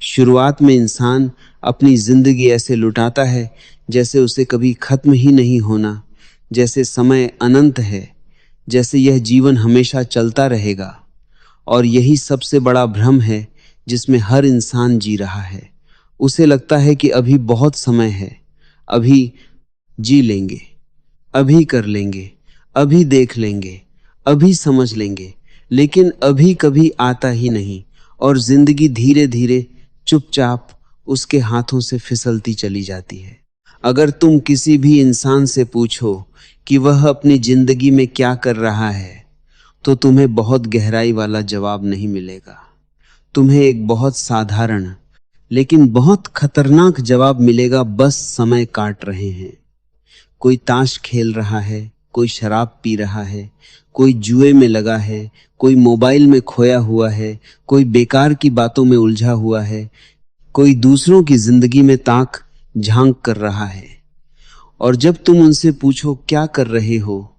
शुरुआत में इंसान अपनी जिंदगी ऐसे लुटाता है जैसे उसे कभी खत्म ही नहीं होना, जैसे समय अनंत है, जैसे यह जीवन हमेशा चलता रहेगा। और यही सबसे बड़ा भ्रम है जिसमें हर इंसान जी रहा है। उसे लगता है कि अभी बहुत समय है, अभी जी लेंगे, अभी कर लेंगे, अभी देख लेंगे, अभी समझ लेंगे, लेकिन अभी कभी आता ही नहीं और जिंदगी धीरे धीरे चुपचाप उसके हाथों से फिसलती चली जाती है। अगर तुम किसी भी इंसान से पूछो कि वह अपनी जिंदगी में क्या कर रहा है, तो तुम्हें बहुत गहराई वाला जवाब नहीं मिलेगा। तुम्हें एक बहुत साधारण लेकिन बहुत खतरनाक जवाब मिलेगा, बस समय काट रहे हैं। कोई ताश खेल रहा है, कोई शराब पी रहा है, कोई जुए में लगा है, कोई मोबाइल में खोया हुआ है, कोई बेकार की बातों में उलझा हुआ है, कोई दूसरों की जिंदगी में ताक झांक कर रहा है। और जब तुम उनसे पूछो क्या कर रहे हो,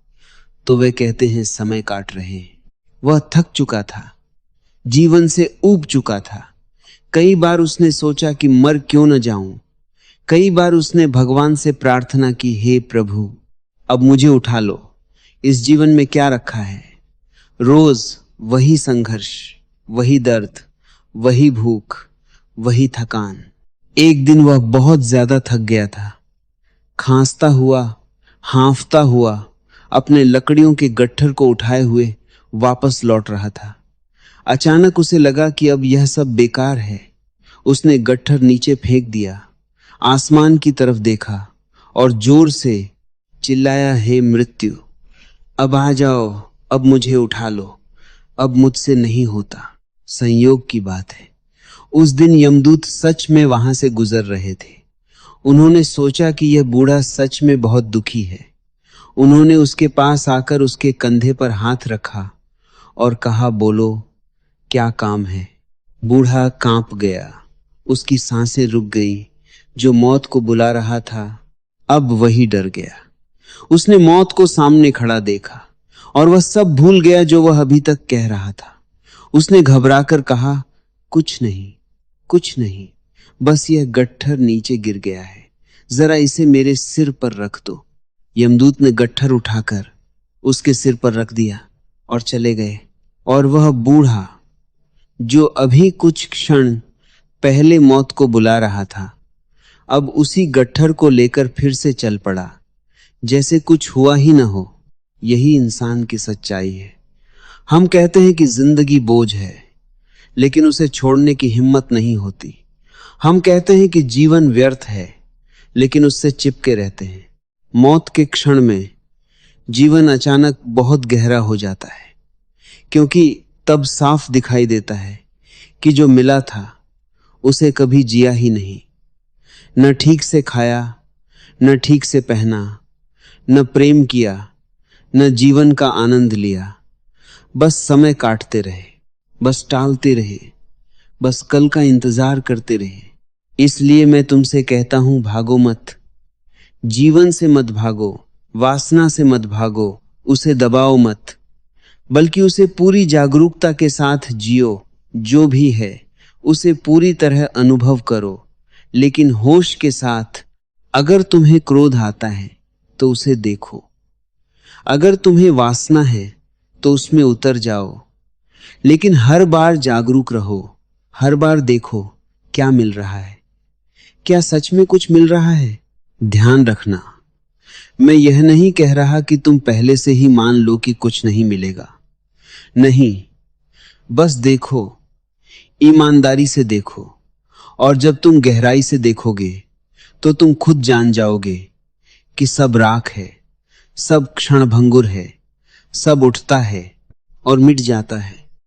तो वे कहते हैं समय काट रहे हैं। वह थक चुका था, जीवन से ऊब चुका था। कई बार उसने सोचा कि मर क्यों न जाऊं। कई बार उसने भगवान से प्रार्थना की, हे प्रभु अब मुझे उठा लो, इस जीवन में क्या रखा है। रोज वही संघर्ष, वही दर्द, वही भूख, वही थकान। एक दिन वह बहुत ज्यादा थक गया था। खांसता हुआ, हांफता हुआ, अपने लकड़ियों के गट्ठर को उठाए हुए वापस लौट रहा था। अचानक उसे लगा कि अब यह सब बेकार है। उसने गट्ठर नीचे फेंक दिया, आसमान की तरफ देखा और जोर से चिल्लाया, हे मृत्यु अब आ जाओ, अब मुझे उठा लो, अब मुझसे नहीं होता। संयोग की बात है, उस दिन यमदूत सच में वहां से गुजर रहे थे। उन्होंने सोचा कि यह बूढ़ा सच में बहुत दुखी है। उन्होंने उसके पास आकर उसके कंधे पर हाथ रखा और कहा, बोलो क्या काम है। बूढ़ा कांप गया, उसकी सांसें रुक गई। जो मौत को बुला रहा था, अब वही डर गया। उसने मौत को सामने खड़ा देखा और वह सब भूल गया जो वह अभी तक कह रहा था। उसने घबराकर कहा, कुछ नहीं, कुछ नहीं, बस यह गट्ठर नीचे गिर गया है, जरा इसे मेरे सिर पर रख दो। यमदूत ने गट्ठर उठाकर उसके सिर पर रख दिया और चले गए। और वह बूढ़ा जो अभी कुछ क्षण पहले मौत को बुला रहा था, अब उसी गट्ठर को लेकर फिर से चल पड़ा, जैसे कुछ हुआ ही न हो। यही इंसान की सच्चाई है। हम कहते हैं कि जिंदगी बोझ है, लेकिन उसे छोड़ने की हिम्मत नहीं होती। हम कहते हैं कि जीवन व्यर्थ है, लेकिन उससे चिपके रहते हैं। मौत के क्षण में जीवन अचानक बहुत गहरा हो जाता है, क्योंकि तब साफ दिखाई देता है कि जो मिला था उसे कभी जिया ही नहीं। न ठीक से खाया, न ठीक से पहना, न प्रेम किया, न जीवन का आनंद लिया। बस समय काटते रहे, बस टालते रहे, बस कल का इंतजार करते रहे। इसलिए मैं तुमसे कहता हूं, भागो मत, जीवन से मत भागो, वासना से मत भागो, उसे दबाओ मत, बल्कि उसे पूरी जागरूकता के साथ जियो। जो भी है उसे पूरी तरह अनुभव करो, लेकिन होश के साथ। अगर तुम्हें क्रोध आता है तो उसे देखो, अगर तुम्हें वासना है तो उसमें उतर जाओ, लेकिन हर बार जागरूक रहो। हर बार देखो क्या मिल रहा है, क्या सच में कुछ मिल रहा है। ध्यान रखना, मैं यह नहीं कह रहा कि तुम पहले से ही मान लो कि कुछ नहीं मिलेगा। नहीं, बस देखो, ईमानदारी से देखो। और जब तुम गहराई से देखोगे तो तुम खुद जान जाओगे कि सब राख है, सब क्षणभंगुर है, सब उठता है और मिट जाता है।